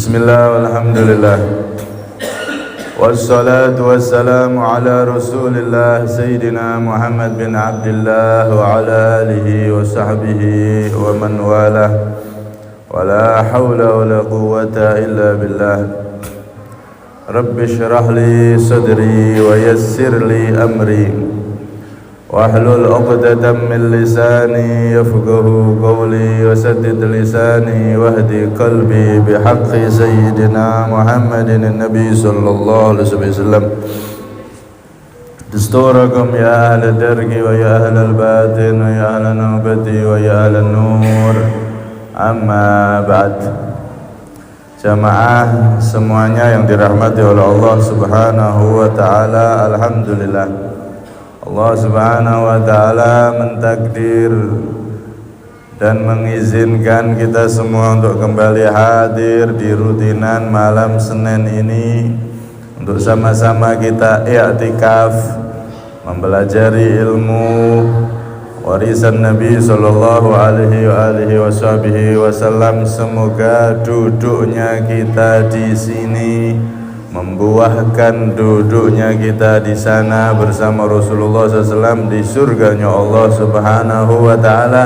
Bismillah walhamdulillah wassalatu wassalamu ala rasulillah Sayyidina Muhammad bin Abdullah wa ala alihi wa sahbihi wa man walah wa la hawla wa la quwwata illa billah. Rabbi shrah li sadri wa yassir li amri wahlul 'uqdatam min lisani yafqahu qawli wasaddid lisani wahdi qalbi bihaqqi sayyidina Muhammadin nabi sallallahu alaihi wasallam. Dasturakum ya ahla dargi wa ya ahla al-batin wa ya ahla nubati wa ya ahla nur. Amma ba'd. Jamaah semuanya yang dirahmati oleh Allah Subhanahu wa taala, alhamdulillah Allah Subhanahu wa ta'ala mentakdir dan mengizinkan kita semua untuk kembali hadir di rutinan malam Senin ini untuk sama-sama kita i'tikaf mempelajari ilmu warisan Nabi sallallahu alaihi wasallam. Semoga duduknya kita di sini membuahkan duduknya kita di sana bersama Rasulullah SAW di surganya Allah Subhanahu wa ta'ala,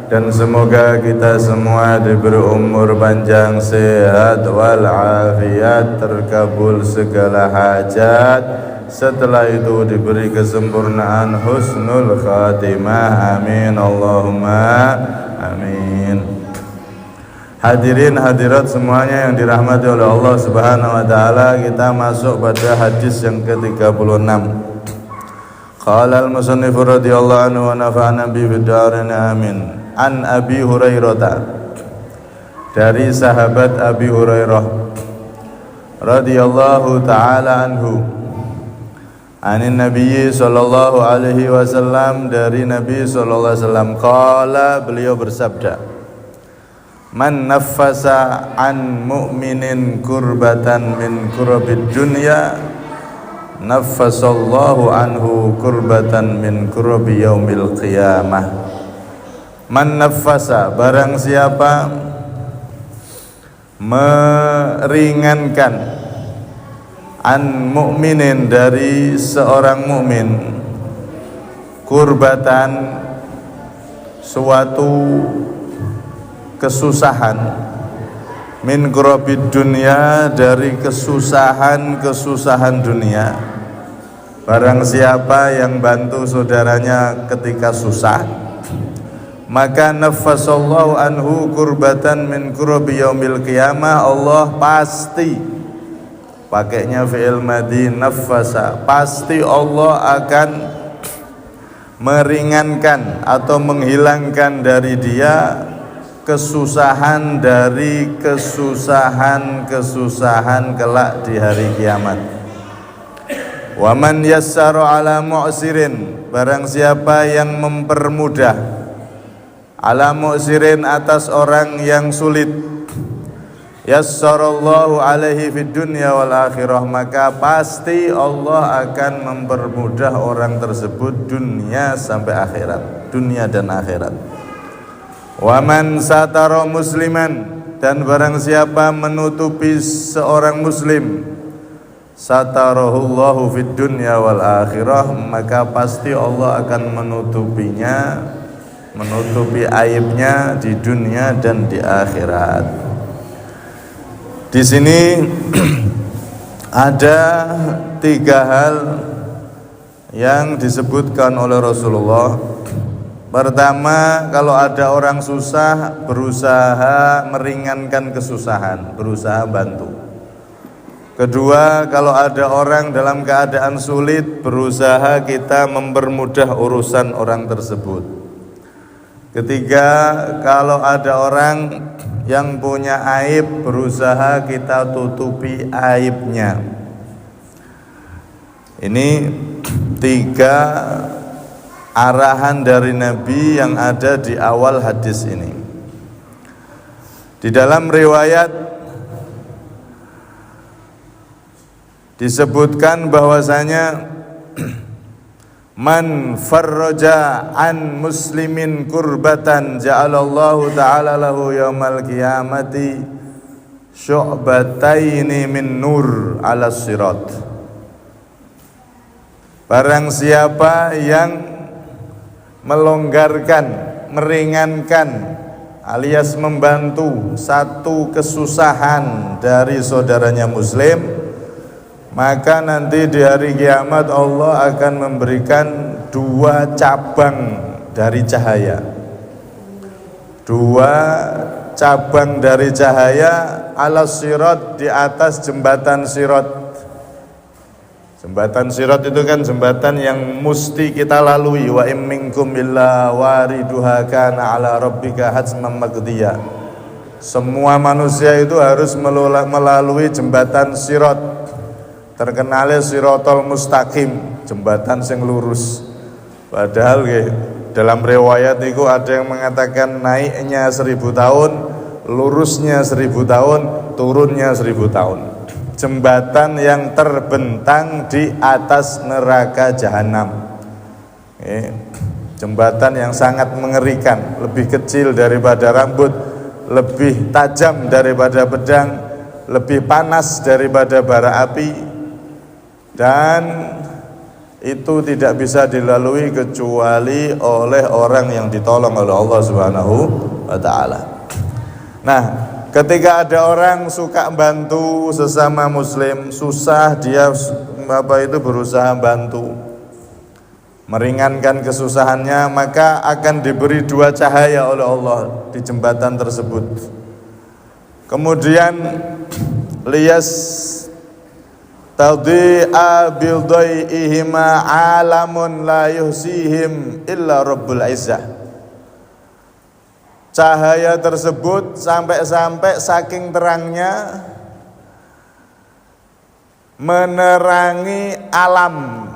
dan semoga kita semua diberi umur panjang, sehat walafiat, terkabul segala hajat, setelah itu diberi kesempurnaan husnul khatimah, amin Allahumma amin. Hadirin hadirat semuanya yang dirahmati oleh Allah Subhanahu wa taala, kita masuk pada hadis yang ke-36. Qala al-musannif radhiyallahu anhu wa nafa'ana bi bidarin amin. An Abi Hurairah, dari sahabat Abi Hurairah radhiyallahu taala anhu, anin Nabi sallallahu alaihi wasallam, dari Nabi sallallahu alaihi wasallam, qala, beliau bersabda, man naffasa an mu'minin kurbatan min kurabid dunya naffasallahu anhu kurbatan min kurabi yaumil qiyamah. Man naffasa, barang siapa meringankan, an mu'minin, dari seorang mukmin, kurbatan, suatu kesusahan, min kurabid dunya, dari kesusahan dunia. Barang siapa yang bantu saudaranya ketika susah, maka naffasallahu anhu kurbatan min kurabi yaumil qiyamah, Allah pasti, pakainya fi'il madhi naffasa, pasti Allah akan meringankan atau menghilangkan dari dia kesusahan, dari kesusahan kelak di hari kiamat. Wa man yassara ala mu'sirin, barang siapa yang mempermudah, ala mu'sirin, atas orang yang sulit, yassarallahu alaihi fid dunya wal akhirah, maka pasti Allah akan mempermudah orang tersebut dunia sampai akhirat, dunia dan akhirat. Wa man satara musliman, dan barang siapa menutupi seorang muslim, satarahullahu fid dunya wal akhirah, maka pasti Allah akan menutupinya, menutupi aibnya di dunia dan di akhirat. Di sini ada 3 hal yang disebutkan oleh Rasulullah. Pertama, kalau ada orang susah, berusaha meringankan kesusahan, berusaha bantu. Kedua, kalau ada orang dalam keadaan sulit, berusaha kita mempermudah urusan orang tersebut. Ketiga, kalau ada orang yang punya aib, berusaha kita tutupi aibnya. Ini 3 arahan dari Nabi yang ada di awal hadis ini. Di dalam riwayat disebutkan bahwasanya man farraja an muslimin kurbatan ja'alallahu ta'ala lahu yaumal qiyamati syu'bataini min nur ala sirat. Barang siapa yang melonggarkan, meringankan alias membantu satu kesusahan dari saudaranya muslim, maka nanti di hari kiamat Allah akan memberikan 2 cabang dari cahaya. 2 cabang dari cahaya ala sirat, di atas jembatan sirat. Jembatan sirat itu kan jembatan yang mesti kita lalui. Wa im minkum illa wariduha kana ala rabbika hatman maqdiya. Semua manusia itu harus melalui jembatan sirat. Terkenalnya sirotol mustaqim, jembatan sing lurus. Padahal dalam riwayat itu ada yang mengatakan naiknya 1000 tahun, lurusnya 1000 tahun, turunnya 1000 tahun. Jembatan yang terbentang di atas neraka jahanam. Jembatan yang sangat mengerikan, lebih kecil daripada rambut, lebih tajam daripada pedang, lebih panas daripada bara api, dan itu tidak bisa dilalui kecuali oleh orang yang ditolong oleh Allah Subhanahu wa taala. Nah, ketika ada orang suka bantu sesama muslim, susah dia berusaha bantu, meringankan kesusahannya, maka akan diberi 2 cahaya oleh Allah di jembatan tersebut. Kemudian liyas tadhi'a bidai'ihima alamun la yuhsihim illa rabbul izzah. Cahaya tersebut sampai-sampai saking terangnya menerangi alam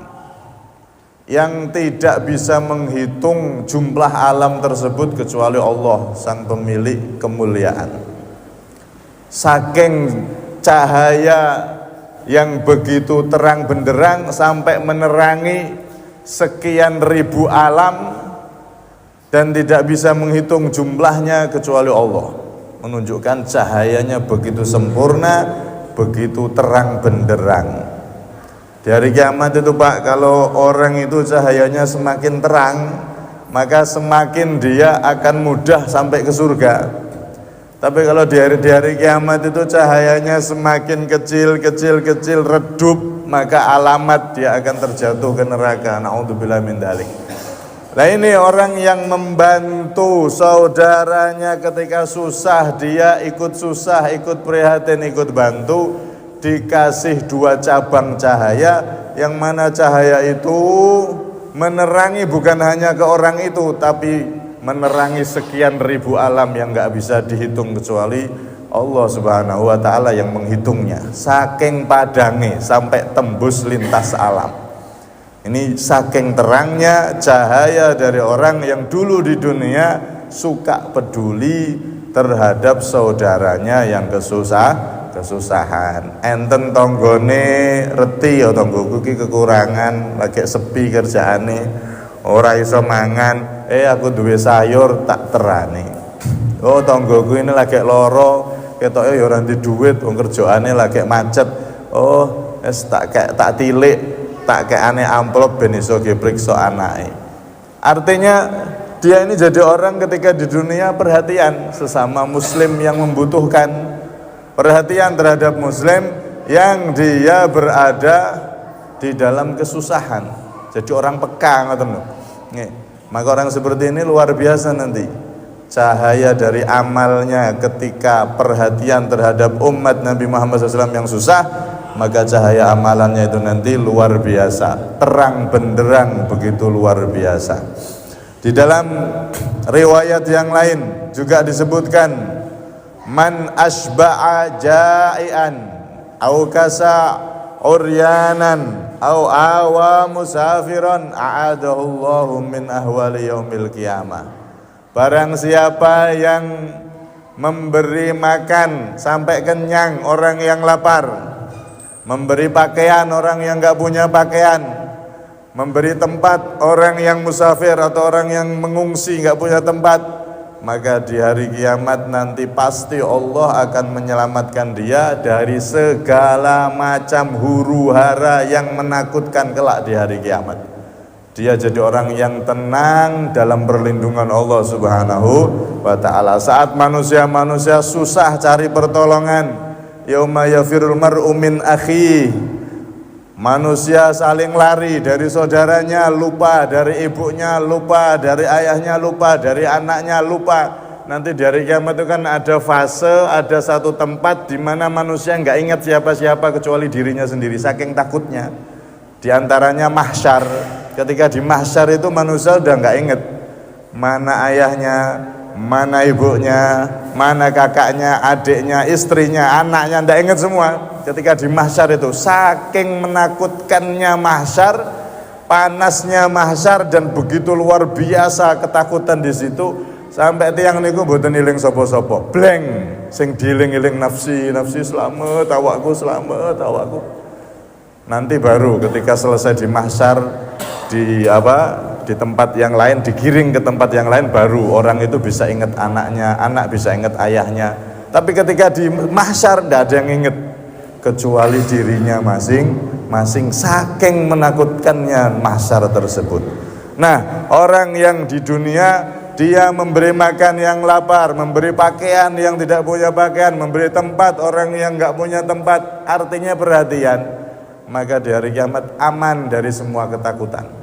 yang tidak bisa menghitung jumlah alam tersebut kecuali Allah, sang pemilik kemuliaan. Saking cahaya yang begitu terang benderang sampai menerangi sekian ribu alam dan tidak bisa menghitung jumlahnya kecuali Allah, menunjukkan cahayanya begitu sempurna, begitu terang benderang. Di hari kiamat itu Pak, kalau orang itu cahayanya semakin terang, maka semakin dia akan mudah sampai ke surga. Tapi kalau di hari kiamat itu cahayanya semakin kecil redup, maka alamat dia akan terjatuh ke neraka. Na'udzubillah min dzalik. Nah, ini orang yang membantu saudaranya ketika susah, dia ikut susah, ikut prihatin, ikut bantu, dikasih 2 cabang cahaya, yang mana cahaya itu menerangi bukan hanya ke orang itu, tapi menerangi sekian ribu alam yang gak bisa dihitung kecuali Allah Subhanahu wa ta'ala yang menghitungnya. Saking padangnya sampai tembus lintas alam. Ini saking terangnya cahaya dari orang yang dulu di dunia suka peduli terhadap saudaranya yang kesusahan. Enten tonggone reti ya tonggoku ki kekurangan, lagi sepi kerjaane, ora iso mangan, aku duwe sayur tak terani. Oh, tonggoku ini lagi loro, ketoke ya ora ndek duit, wong kerjaane lagi macet. Oh, wis tak tilik, tak kekane amplop ben iso gepriksa anake. Artinya dia ini jadi orang ketika di dunia perhatian sesama muslim yang membutuhkan, perhatian terhadap muslim yang dia berada di dalam kesusahan. Jadi orang peka ngoten lho. Nggih. Maka orang seperti ini luar biasa nanti. Cahaya dari amalnya ketika perhatian terhadap umat Nabi Muhammad SAW yang susah, maka cahaya amalannya itu nanti luar biasa, terang benderang, begitu luar biasa. Di dalam riwayat yang lain juga disebutkan, man asba'a ja'ian au kasa uryanan au awa musafiran a'adahullahu min ahwali yaumil qiyamah. Barang siapa yang memberi makan sampai kenyang orang yang lapar, memberi pakaian orang yang gak punya pakaian, memberi tempat orang yang musafir atau orang yang mengungsi gak punya tempat, maka di hari kiamat nanti pasti Allah akan menyelamatkan dia dari segala macam huru-hara yang menakutkan kelak di hari kiamat. Dia jadi orang yang tenang dalam perlindungan Allah Subhanahu wa ta'ala. Saat manusia-manusia susah cari pertolongan, yauma yafirul mar'u min akhihi, manusia saling lari dari saudaranya, lupa dari ibunya, lupa dari ayahnya, lupa dari anaknya, lupa. Nanti dari kiamat itu kan ada fase, ada satu tempat di mana manusia nggak ingat siapa-siapa kecuali dirinya sendiri, saking takutnya. Di antaranya mahsyar. Ketika di mahsyar itu manusia udah nggak ingat mana ayahnya, mana ibunya, mana kakaknya, adiknya, istrinya, anaknya, nggak ingat semua. Ketika di mahsyar itu saking menakutkannya mahsyar, panasnya mahsyar, dan begitu luar biasa ketakutan di situ sampai tiang niku mboten iling sapa-sapa, blank, sing dieling-eling nafsi selamat awakku, selamat awakku. Nanti baru ketika selesai di mahsyar, di tempat yang lain, digiring ke tempat yang lain, baru orang itu bisa ingat anaknya, anak bisa ingat ayahnya. Tapi ketika di mahsyar tidak ada yang ingat kecuali dirinya masing-masing, saking menakutkannya mahsyar tersebut. Nah, orang yang di dunia dia memberi makan yang lapar, memberi pakaian yang tidak punya pakaian, memberi tempat orang yang nggak punya tempat, artinya perhatian, maka di hari kiamat aman dari semua ketakutan.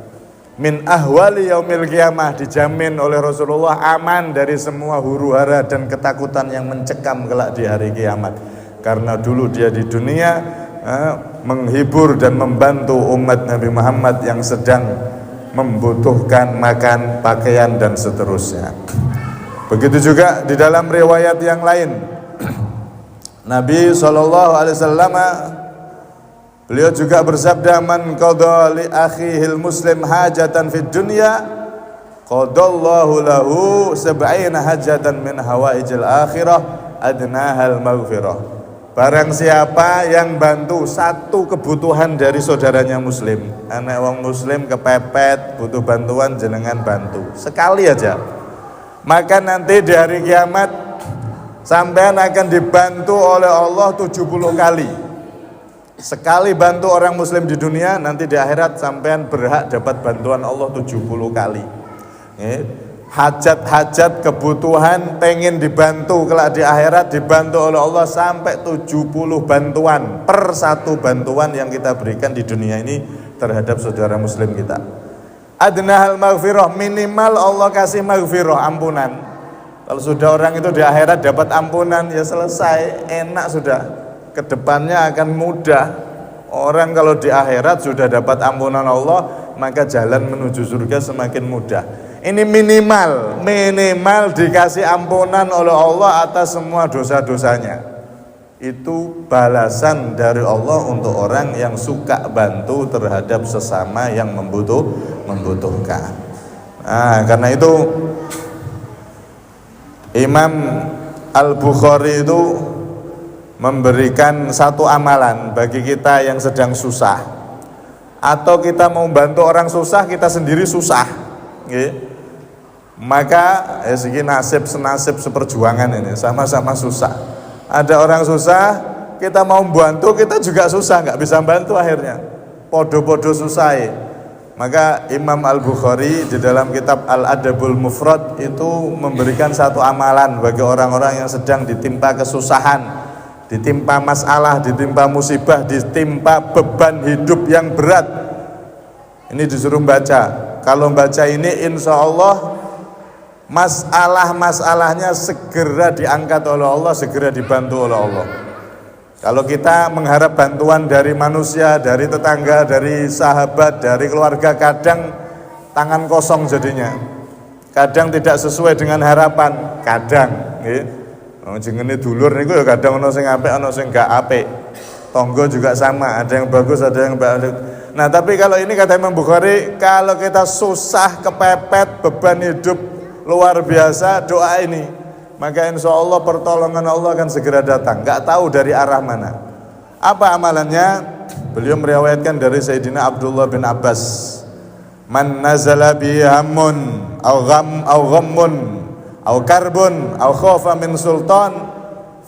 Min ahwali yaumil qiyamah, dijamin oleh Rasulullah aman dari semua huru-hara dan ketakutan yang mencekam kelak di hari kiamat. Karena dulu dia di dunia menghibur dan membantu umat Nabi Muhammad yang sedang membutuhkan makan, pakaian, dan seterusnya. Begitu juga di dalam riwayat yang lain, Nabi SAW beliau juga bersabda, man qada li akhihil muslim hajatan fid dunya qadallahu lahu sab'ina hajatan min hawaijil akhirah adnahal maghfirah. Barang siapa yang bantu satu kebutuhan dari saudaranya muslim, anak wong muslim kepepet butuh bantuan, jenengan bantu sekali aja, maka nanti di hari kiamat sampean akan dibantu oleh Allah 70 kali. Sekali bantu orang muslim di dunia, nanti di akhirat sampean berhak dapat bantuan Allah 70 kali. Hajat-hajat, kebutuhan pengen dibantu kelak di akhirat, dibantu oleh Allah sampai 70 bantuan per satu bantuan yang kita berikan di dunia ini terhadap saudara muslim kita. Adnahal maghfirah, minimal Allah kasih maghfirah, ampunan. Kalau sudah orang itu di akhirat dapat ampunan, ya selesai, enak sudah. Kedepannya akan mudah. Orang kalau di akhirat sudah dapat ampunan Allah, maka jalan menuju surga semakin mudah. Ini minimal dikasih ampunan oleh Allah atas semua dosa-dosanya. Itu balasan dari Allah untuk orang yang suka bantu terhadap sesama yang membutuhkan. Nah, karena itu Imam Al-Bukhari itu memberikan satu amalan bagi kita yang sedang susah, atau kita mau bantu orang susah, kita sendiri susah, maka segi nasib senasib seperjuangan ini, sama-sama susah. Ada orang susah, kita mau bantu, kita juga susah, nggak bisa bantu, akhirnya podo-podo susah. Maka Imam Al-Bukhari di dalam kitab Al-Adabul Mufrad itu memberikan satu amalan bagi orang-orang yang sedang ditimpa kesusahan, ditimpa masalah, ditimpa musibah, ditimpa beban hidup yang berat. Ini disuruh baca. Kalau baca ini, insya Allah masalah-masalahnya segera diangkat oleh Allah, segera dibantu oleh Allah. Kalau kita mengharap bantuan dari manusia, dari tetangga, dari sahabat, dari keluarga, kadang tangan kosong jadinya. Kadang tidak sesuai dengan harapan, kadang jenenge dulur niku ya kadang ana sing apik, ana sing gak apik. Tonggo juga sama, ada yang bagus, ada yang baik. Nah, tapi kalau ini kata Imam Bukhari, kalau kita susah, kepepet, beban hidup luar biasa, doa ini, maka insya Allah pertolongan Allah akan segera datang. Gak tahu dari arah mana. Apa amalannya? Beliau meriwayatkan dari Sayyidina Abdullah bin Abbas, man nazala bi hammun aw ghammun au karbun au khaufa min sultan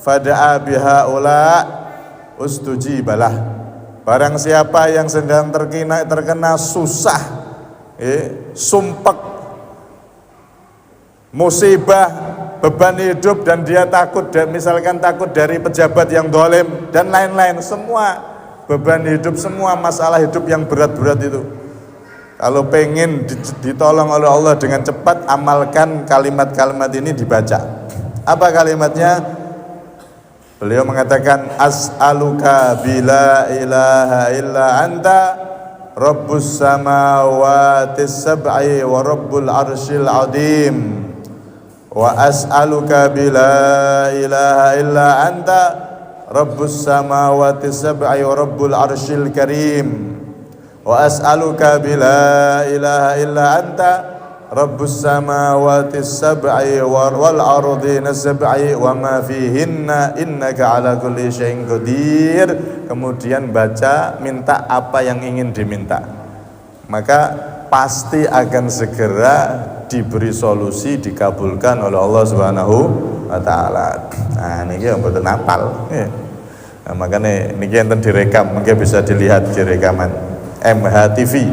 fada'a bihaula ustujibalah. Barang siapa yang sedang terkena susah, sumpek, musibah, beban hidup, dan dia takut, misalkan takut dari pejabat yang dolim dan lain-lain, semua beban hidup, semua masalah hidup yang berat-berat itu, kalau pengen ditolong oleh Allah dengan cepat, amalkan kalimat-kalimat ini dibaca. Apa kalimatnya? Beliau mengatakan, as'aluka bila ilaha illa anta rabbus samawati sab'i wa rabbul arsyil azim, wa as'aluka bila ilaha illa anta rabbus samawati sab'i wa rabbul arsyil karim, wa as'aluka bila ilaha illa anta rabbus samawati sab'i wal ardina sab'i wa ma fihinna innaka ala kulli syai'in qadir. Kemudian baca, minta apa yang ingin diminta, maka pasti akan segera diberi solusi, dikabulkan oleh Allah Subhanahu wa taala. Nah niki yang mboten apal. Nah, makanya niki enten direkam, mungkin bisa dilihat di rekaman MH TV.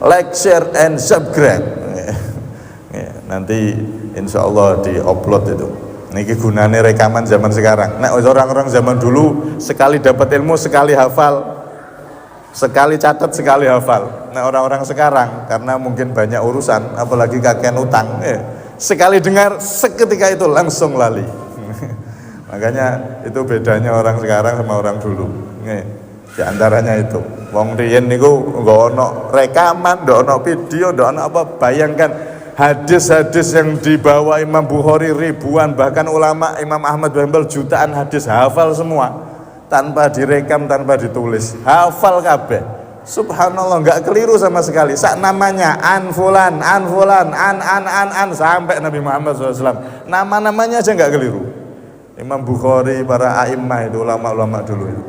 Like, share and subscribe. Nanti insya Allah di-upload itu. Niki gunanya rekaman zaman sekarang. Nah, orang-orang zaman dulu sekali dapat ilmu sekali hafal, sekali catat sekali hafal. Nah, orang-orang sekarang karena mungkin banyak urusan, apalagi kakean utang, sekali dengar seketika itu langsung lali. Makanya itu bedanya orang sekarang sama orang dulu. Di antaranya itu. Wong riyen niku nggak ono rekaman, nggak ono video, nggak ono apa. Bayangkan hadis-hadis yang dibawa Imam Bukhari ribuan, bahkan ulama Imam Ahmad bin Hanbal jutaan hadis, hafal semua tanpa direkam, tanpa ditulis, hafal kabeh. Subhanallah, nggak keliru sama sekali. Sak namanya an fulan, an sampai Nabi Muhammad SAW. Nama-namanya aja nggak keliru. Imam Bukhari, para a'immah itu, ulama-ulama dulu itu.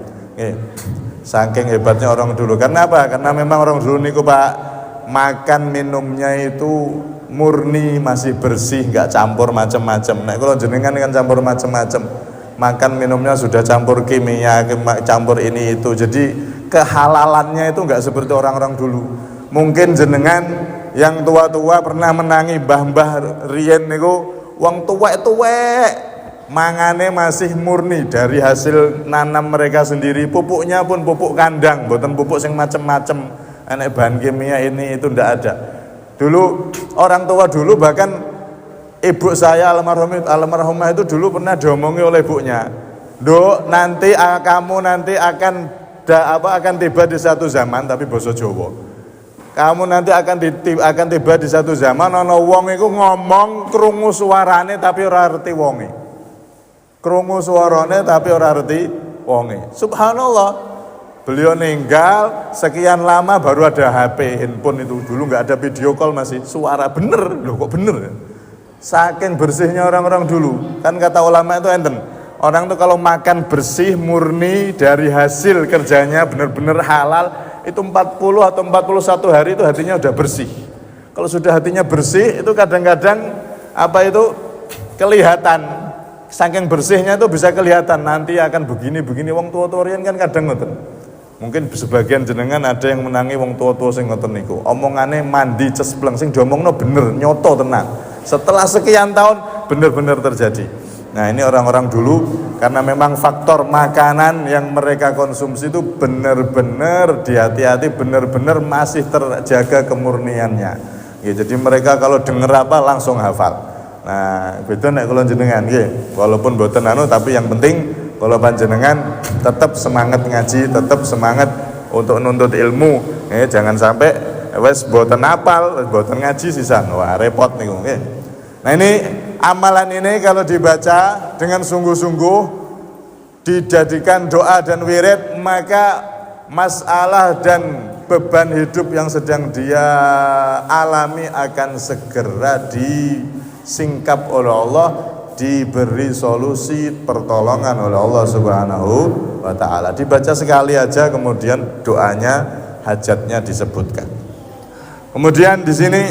Saking hebatnya orang dulu. Karena apa? Karena memang orang dulu niku Pak, makan minumnya itu murni, masih bersih, nggak campur macam-macam. Nah, kalau jenengan kan campur macam-macam, makan minumnya sudah campur kimia, campur ini itu. Jadi kehalalannya itu nggak seperti orang-orang dulu. Mungkin jenengan yang tua-tua pernah menangi mbah-mbah riyen niku, wong tuwek-tuwek, mangane masih murni dari hasil nanam mereka sendiri. Pupuknya pun pupuk kandang, bukan pupuk yang macam-macam. Enek bahan kimia ini itu ndak ada. Dulu orang tua dulu, bahkan ibu saya almarhumah itu dulu pernah diomongi oleh ibunya, "Duk, nanti kamu nanti akan tiba di satu zaman," tapi basa Jawa. "Kamu nanti akan tiba di satu zaman ana wong iku ngomong krungu suarane tapi ora ngerti wonge. Krungu suarane tapi ora ngerti wonge." Subhanallah. Beliau meninggal sekian lama baru ada HP, handphone itu. Dulu nggak ada video call, masih suara bener. Loh kok bener? Saking bersihnya orang-orang dulu. Kan kata ulama itu enten, orang tuh kalau makan bersih murni dari hasil kerjanya bener-bener halal, itu 40 atau 41 hari itu hatinya udah bersih. Kalau sudah hatinya bersih itu kadang-kadang apa itu kelihatan. Saking bersihnya itu bisa kelihatan nanti akan begini-begini. Wong tua-tua kan kadang ngoten. Mungkin sebagian jenengan ada yang menangi wong tua-tua sing ngoten niku. Omongane mandi cespleng, sing diomongno bener, nyoto tenang. Setelah sekian tahun benar-benar terjadi. Nah, ini orang-orang dulu karena memang faktor makanan yang mereka konsumsi itu benar-benar dihati-hati, benar-benar masih terjaga kemurniannya. Ya, jadi mereka kalau dengar apa langsung hafal. Nah, beda nek kula jenengan nggih. Walaupun mboten tapi yang penting kalau panjenengan tetap semangat ngaji, tetap semangat untuk nuntut ilmu. Jangan sampai wes mboten apal, mboten ngaji sisan. Wah, repot niku nggih. Nah, ini amalan ini kalau dibaca dengan sungguh-sungguh, dijadikan doa dan wirid, maka masalah dan beban hidup yang sedang dia alami akan segera disingkap oleh Allah, diberi solusi pertolongan oleh Allah Subhanahu wa taala. Dibaca sekali aja, kemudian doanya, hajatnya disebutkan. Kemudian di sini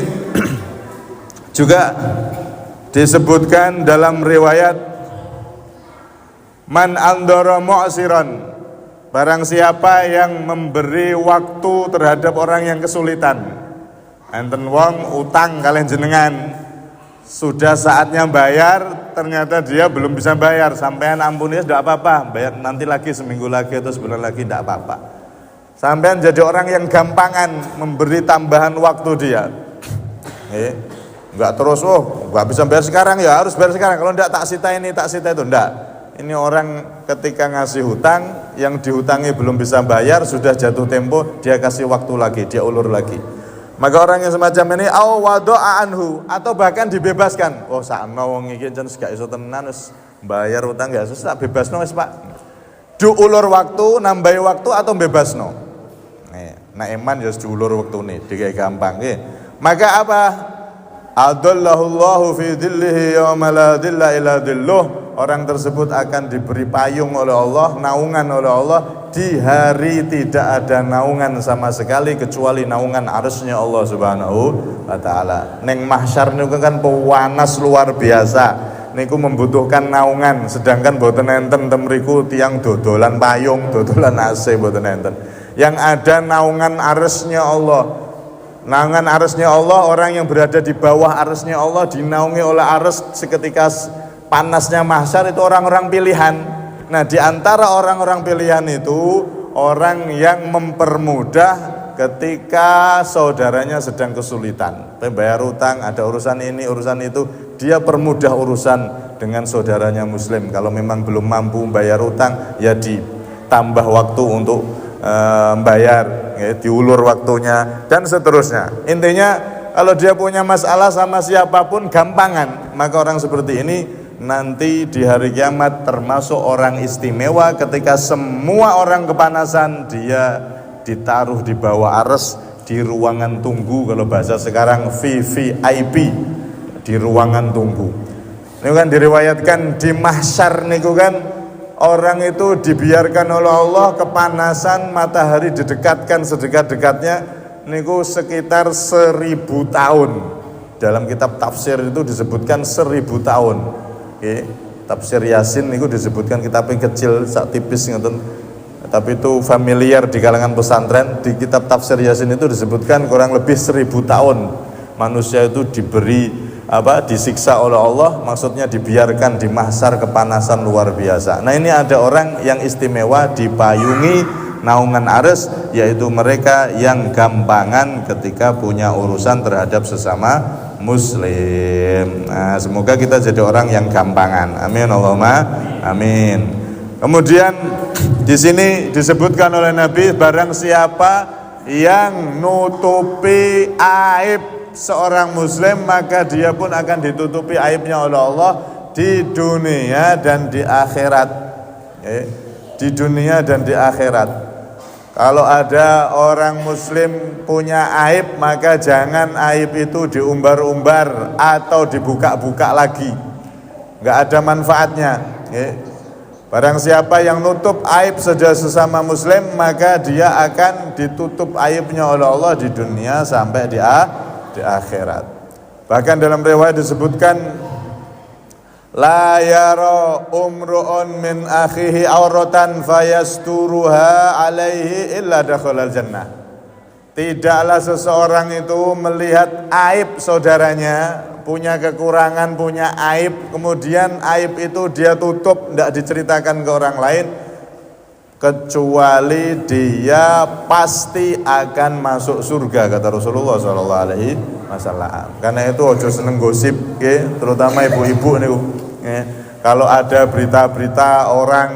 juga Disebutkan dalam riwayat, man andara mu'siran, barang siapa yang memberi waktu terhadap orang yang kesulitan. Enten wong utang kalian jenengan, sudah saatnya bayar, ternyata dia belum bisa bayar, sampean ampuni, sudah apa-apa, bayar nanti lagi, seminggu lagi atau sebulan lagi, tidak apa-apa. Sampean jadi orang yang gampangan memberi tambahan waktu dia. Enggak terus, enggak bisa bayar sekarang, ya harus bayar sekarang, kalau enggak tak sita ini, tak sita itu, enggak. Ini orang ketika ngasih hutang, yang dihutangi belum bisa bayar, sudah jatuh tempo, dia kasih waktu lagi, dia ulur lagi. Maka orang yang semacam ini au wado'a anhu, atau bahkan dibebaskan. Oh sakno wong iki jan gak iso tenan wis bayar utang gak susah, bebasno wis Pak. Diulur waktu, nambahi waktu atau bebasno. Nah iman ya diulur waktune, digawe gampang nggih. Maka apa? Adallahullahu fi dhillihi yawma la dhilla illa dhilluh. Orang tersebut akan diberi payung oleh Allah, naungan oleh Allah di hari tidak ada naungan sama sekali kecuali naungan arsy-Nya Allah Subhanahu wa taala. Ning mahsyar niku kan panas luar biasa. Niku membutuhkan naungan, sedangkan boten enten temriku tiyang dodolan payung, dodolan AC boten enten. Yang ada naungan arsy-Nya Allah. Naungan arsy-Nya Allah, orang yang berada di bawah arsy-Nya Allah dinaungi oleh arsy seketika panasnya mahsyar, itu orang-orang pilihan. Nah, di antara orang-orang pilihan itu orang yang mempermudah ketika saudaranya sedang kesulitan, bayar utang, ada urusan ini, urusan itu, dia permudah urusan dengan saudaranya muslim. Kalau memang belum mampu bayar utang, ya ditambah waktu untuk bayar, ya, diulur waktunya dan seterusnya. Intinya kalau dia punya masalah sama siapapun gampangan, maka orang seperti ini nanti di hari kiamat termasuk orang istimewa ketika semua orang kepanasan, dia ditaruh di bawah arsy di ruangan tunggu, kalau bahasa sekarang VVIP, di ruangan tunggu. Ini kan diriwayatkan di mahsyar niku kan orang itu dibiarkan oleh Allah kepanasan, matahari didekatkan sedekat-dekatnya niku sekitar 1000 tahun. Dalam kitab tafsir itu disebutkan 1000 tahun. Tafsir Yasin niku disebutkan kitab yang kecil sak tipis ngoten, tapi itu familiar di kalangan pesantren. Di kitab tafsir Yasin itu disebutkan kurang lebih 1000 tahun manusia itu diberi disiksa oleh Allah, maksudnya dibiarkan di mahsyar kepanasan luar biasa. Nah, ini ada orang yang istimewa dipayungi naungan arsy, yaitu mereka yang gampangan ketika punya urusan terhadap sesama muslim. Nah, semoga kita jadi orang yang gampangan. Amin Allahumma amin. Kemudian di sini disebutkan oleh Nabi, barang siapa yang nutupi aib seorang muslim, maka dia pun akan ditutupi aibnya oleh Allah di dunia dan di akhirat. Di dunia dan di akhirat. Kalau ada orang muslim punya aib, maka jangan aib itu diumbar-umbar atau dibuka-buka lagi, nggak ada manfaatnya. Barang siapa yang nutup aib sesama muslim, maka dia akan ditutup aibnya oleh Allah di dunia sampai di akhirat. Bahkan dalam riwayat disebutkan, la yara umru'un min akhihi auratan fayasturuha alaihi illa dakhalal jannah. Tidaklah seseorang itu melihat aib saudaranya, punya kekurangan, punya aib, kemudian aib itu dia tutup, tidak diceritakan ke orang lain, kecuali dia pasti akan masuk surga, kata Rasulullah SAW. Karena itu ojo seneng gosip, terutama ibu-ibu nih. Kalau ada berita-berita orang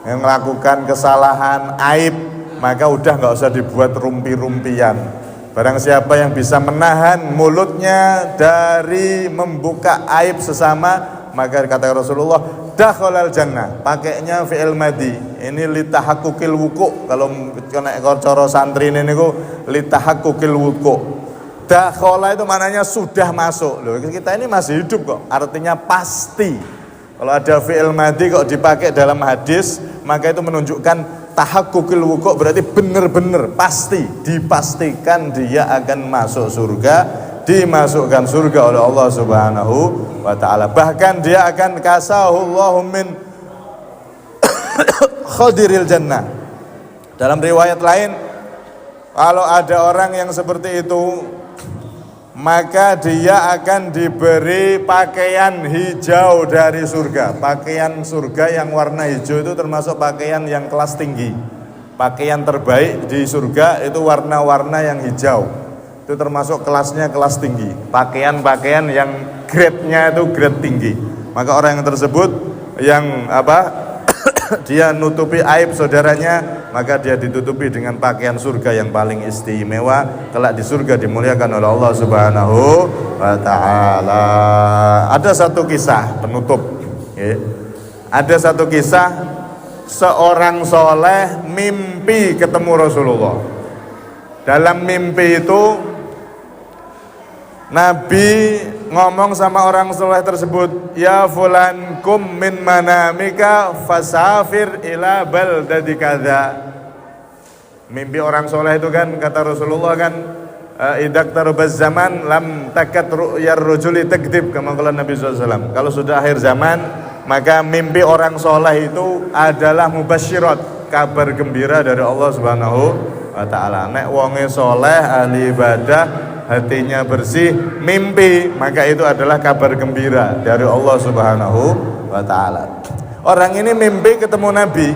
yang melakukan kesalahan, aib, maka udah nggak usah dibuat rumpi-rumpian. Barang siapa yang bisa menahan mulutnya dari membuka aib sesama, maka kata Rasulullah, dakhalal jannah. Pakainya fi'il madi. Ini litahaqqukil wuku'. Kalau kena cara santri ini niku litahaqqukil wuku'. Dakhala itu maknanya sudah masuk. Loh, kita ini masih hidup kok. Artinya pasti. Kalau ada fi'il madi kok dipakai dalam hadis, maka itu menunjukkan tahaqqukil wuku', berarti benar-benar pasti, dipastikan dia akan masuk surga dimasukkan surga oleh Allah Subhanahu wa taala. Bahkan dia akan kasahullahu min khadiril jannah. Dalam riwayat lain, kalau ada orang yang seperti itu, maka dia akan diberi pakaian hijau dari surga. Pakaian surga yang warna hijau itu termasuk pakaian yang kelas tinggi. Pakaian terbaik di surga itu warna-warna yang hijau. Itu termasuk kelasnya kelas tinggi. Pakaian-pakaian yang grade-nya itu grade tinggi. Maka orang yang tersebut yang dia nutupi aib saudaranya, maka dia ditutupi dengan pakaian surga yang paling istimewa. Kelak di surga dimuliakan oleh Allah Subhanahu wa taala. Ada satu kisah penutup, ya. Ada satu kisah seorang soleh mimpi ketemu Rasulullah. Dalam mimpi itu Nabi ngomong sama orang soleh tersebut, ya fulan kum min manamika fasafir ila baldadi kadza. Mimpi orang soleh itu kan, kata Rasulullah kan, idak tarubaz zaman lam takat ru'yar rujuli takdib, kama qala Nabi SAW. Kalau sudah akhir zaman, maka mimpi orang soleh itu adalah mubasyirat, kabar gembira dari Allah Subhanahu wa ta'ala. Nek wonge soleh, ahli ibadah, hatinya bersih, mimpi, maka itu adalah kabar gembira dari Allah Subhanahu wa ta'ala. Orang ini mimpi ketemu Nabi.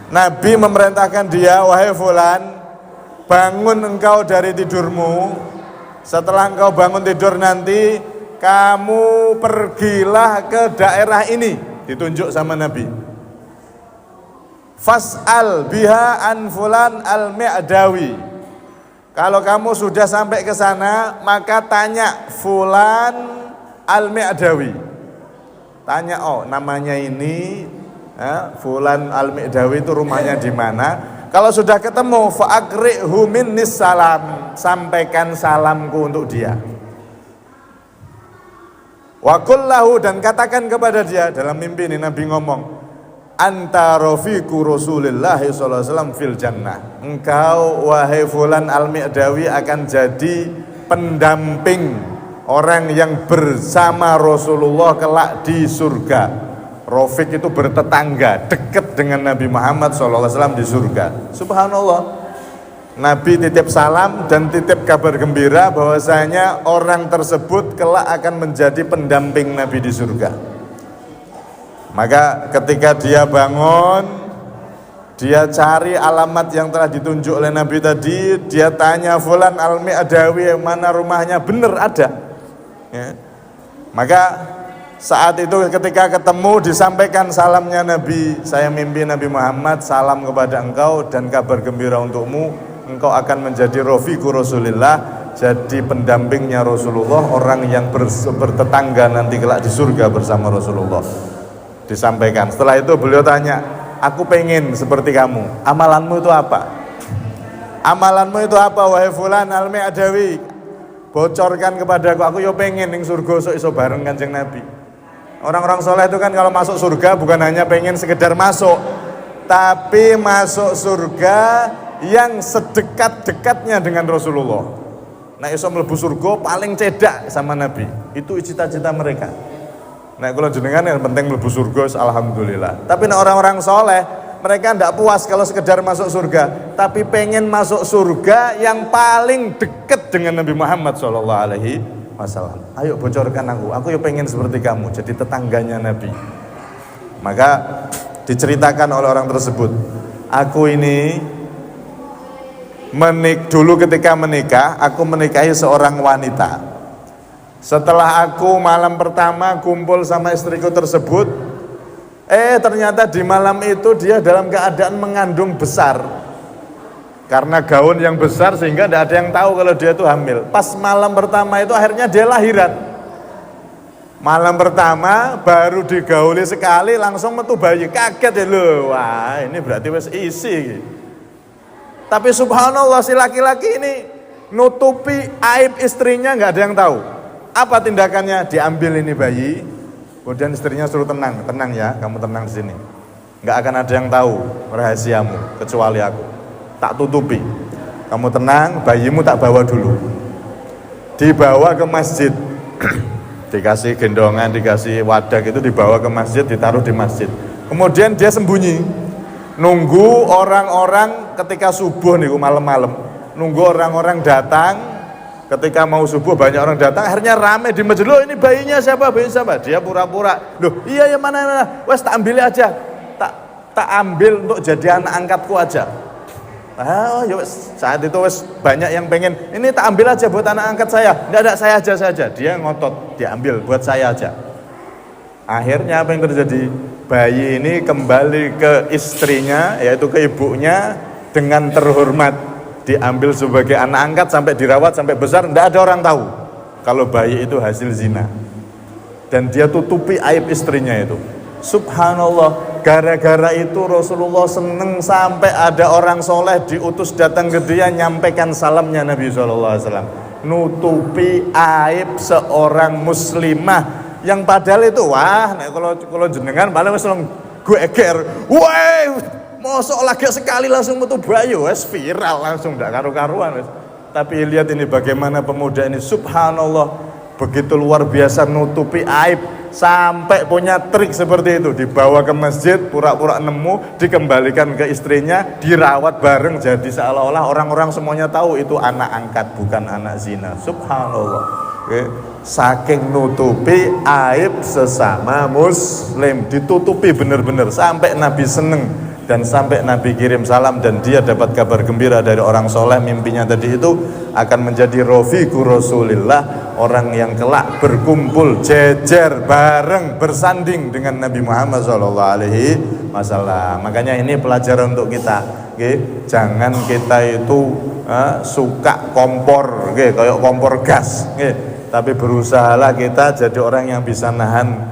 Nabi memerintahkan dia, wahai fulan, bangun engkau dari tidurmu. Setelah engkau bangun tidur nanti, kamu pergilah ke daerah ini. Ditunjuk sama Nabi. Fas'al biha an fulan al-mi'dawi. Kalau kamu sudah sampai ke sana, maka tanya fulan al-mi'dawi. Tanya, oh namanya ini, fulan al-mi'dawi itu rumahnya di mana? Kalau sudah ketemu, fa'akri'hu minnis salam, sampaikan salamku untuk dia. Wa qullahu, dan katakan kepada dia, dalam mimpi ini Nabi ngomong, anta rafiqu Rasulillah sallallahu alaihi wasallam fil jannah. Engkau wahai fulan al-mi'dawi akan jadi pendamping orang yang bersama Rasulullah kelak di surga. Rafiq itu bertetangga, dekat dengan Nabi Muhammad sallallahu alaihi wasallam di surga. Subhanallah. Nabi titip salam dan titip kabar gembira bahwasanya orang tersebut kelak akan menjadi pendamping Nabi di surga. Maka ketika dia bangun, dia cari alamat yang telah ditunjuk oleh Nabi tadi. Dia tanya fulan al-mi'dawi, mana rumahnya, benar ada, ya. Maka saat itu ketika ketemu disampaikan salamnya Nabi, saya mimpi Nabi Muhammad salam kepada engkau dan kabar gembira untukmu, engkau akan menjadi rafiqu Rasulillah, jadi pendampingnya Rasulullah, orang yang bertetangga nanti kelak di surga bersama Rasulullah. Disampaikan. Setelah itu beliau tanya, aku pengen seperti kamu, amalanmu itu apa? Amalanmu itu apa wahai fulan al-mi'dawi? Bocorkan kepadaku, aku yo pengen ning surga sok iso bareng Kanjeng Nabi. Orang-orang soleh itu kan kalau masuk surga bukan hanya pengen sekedar masuk, tapi masuk surga yang sedekat-dekatnya dengan Rasulullah. Nah iso mlebu surga paling cedak sama Nabi. Itu cita-cita mereka. Nah kalau jenengan yang penting mlebu surga, alhamdulillah. Tapi nah, orang-orang soleh mereka tidak puas kalau sekedar masuk surga, tapi pengen masuk surga yang paling dekat dengan Nabi Muhammad SAW. Ayo bocorkan aku ya pengen seperti kamu, jadi tetangganya Nabi. Maka diceritakan oleh orang tersebut, aku ini dulu ketika menikah, aku menikahi seorang wanita. Setelah aku malam pertama kumpul sama istriku tersebut, ternyata di malam itu dia dalam keadaan mengandung besar. Karena gaun yang besar sehingga tidak ada yang tahu kalau dia itu hamil. Pas malam pertama itu akhirnya dia lahiran. Malam pertama baru digauli sekali langsung metu bayi, kaget ya loh. Wah ini berarti wes isi. Tapi subhanallah si laki-laki ini nutupi aib istrinya, nggak ada yang tahu. Apa tindakannya? Diambil ini bayi, kemudian istrinya suruh tenang ya, kamu tenang di sini. Nggak akan ada yang tahu rahasiamu kecuali aku. Tak tutupi. Kamu tenang, bayimu tak bawa dulu. dibawa ke masjid. Dikasih gendongan, dikasih wadah gitu, dibawa ke masjid, ditaruh di masjid. Kemudian dia sembunyi, nunggu orang-orang ketika subuh nih malam-malam, nunggu orang-orang datang. Ketika mau subuh banyak orang datang, akhirnya rame di masjid. Loh, ini bayinya siapa? Bayinya siapa? Dia pura-pura. Loh, iya ya mana? Wes tak ambil aja. Tak ambil untuk jadi anak angkatku aja. Oh, ya wes, saat itu wes banyak yang pengen. Ini tak ambil aja buat anak angkat saya. Enggak, saya aja. Dia ngotot, diambil buat saya aja. Akhirnya apa yang terjadi? Bayi ini kembali ke istrinya, yaitu ke ibunya dengan terhormat. Diambil sebagai anak angkat sampai dirawat sampai besar, tidak ada orang tahu kalau bayi itu hasil zina. Dan dia tutupi aib istrinya itu. Subhanallah, gara-gara itu Rasulullah seneng sampai ada orang soleh diutus datang ke dia nyampaikan salamnya Nabi SAW. Nutupi aib seorang muslimah yang padahal itu wah, kalau jenengan paling wis gue eger, wah. Mosok lagi sekali langsung metu bayu, wes viral langsung, ndak karu-karuan wes. Tapi lihat ini bagaimana pemuda ini, subhanallah, begitu luar biasa nutupi aib, sampai punya trik seperti itu, dibawa ke masjid, pura-pura nemu, dikembalikan ke istrinya, dirawat bareng, jadi seolah-olah orang-orang semuanya tahu itu anak angkat, bukan anak zina. Subhanallah. Oke. Saking nutupi aib sesama muslim, ditutupi benar-benar sampai Nabi seneng. Dan sampai Nabi kirim salam dan dia dapat kabar gembira dari orang soleh, mimpinya tadi itu akan menjadi rofiqu Rasulillah, orang yang kelak berkumpul jejer bareng bersanding dengan Nabi Muhammad SAW. Makanya ini pelajaran untuk kita, okay? Jangan kita itu suka kompor, okay? Kayak kompor gas, okay? Tapi berusahalah kita jadi orang yang bisa nahan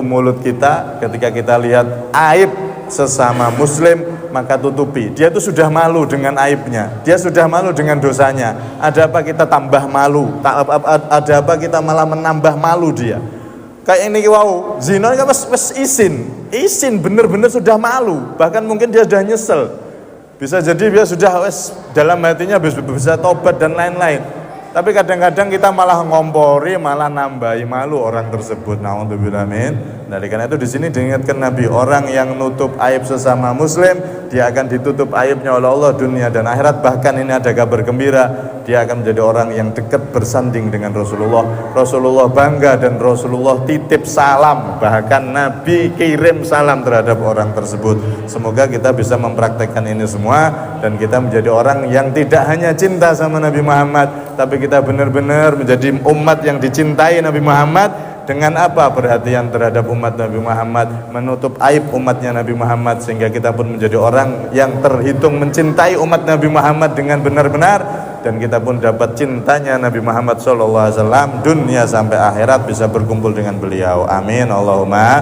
mulut kita ketika kita lihat aib sesama muslim, maka tutupi. Dia itu sudah malu dengan aibnya, dia sudah malu dengan dosanya. Ada apa kita tambah malu? Ada apa kita malah menambah malu dia? Kayak ini wow, zina kan wes izin bener-bener sudah malu, bahkan mungkin dia sudah nyesel. Bisa jadi dia sudah wes dalam hatinya bisa tobat dan lain-lain. Tapi kadang-kadang kita malah ngompori, malah nambahi malu orang tersebut. Na'udzubillah min. Dari karena itu di sini diingatkan Nabi, orang yang nutup aib sesama muslim, dia akan ditutup aibnya oleh Allah dunia dan akhirat. Bahkan ini ada kabar gembira, dia akan menjadi orang yang dekat bersanding dengan Rasulullah. Rasulullah bangga dan Rasulullah titip salam, bahkan Nabi kirim salam terhadap orang tersebut. Semoga kita bisa mempraktekkan ini semua dan kita menjadi orang yang tidak hanya cinta sama Nabi Muhammad, tapi kita benar-benar menjadi umat yang dicintai Nabi Muhammad. Dengan apa? Perhatian terhadap umat Nabi Muhammad, menutup aib umatnya Nabi Muhammad, sehingga kita pun menjadi orang yang terhitung mencintai umat Nabi Muhammad dengan benar-benar, dan kita pun dapat cintanya Nabi Muhammad SAW dunia sampai akhirat bisa berkumpul dengan beliau. Amin Allahumma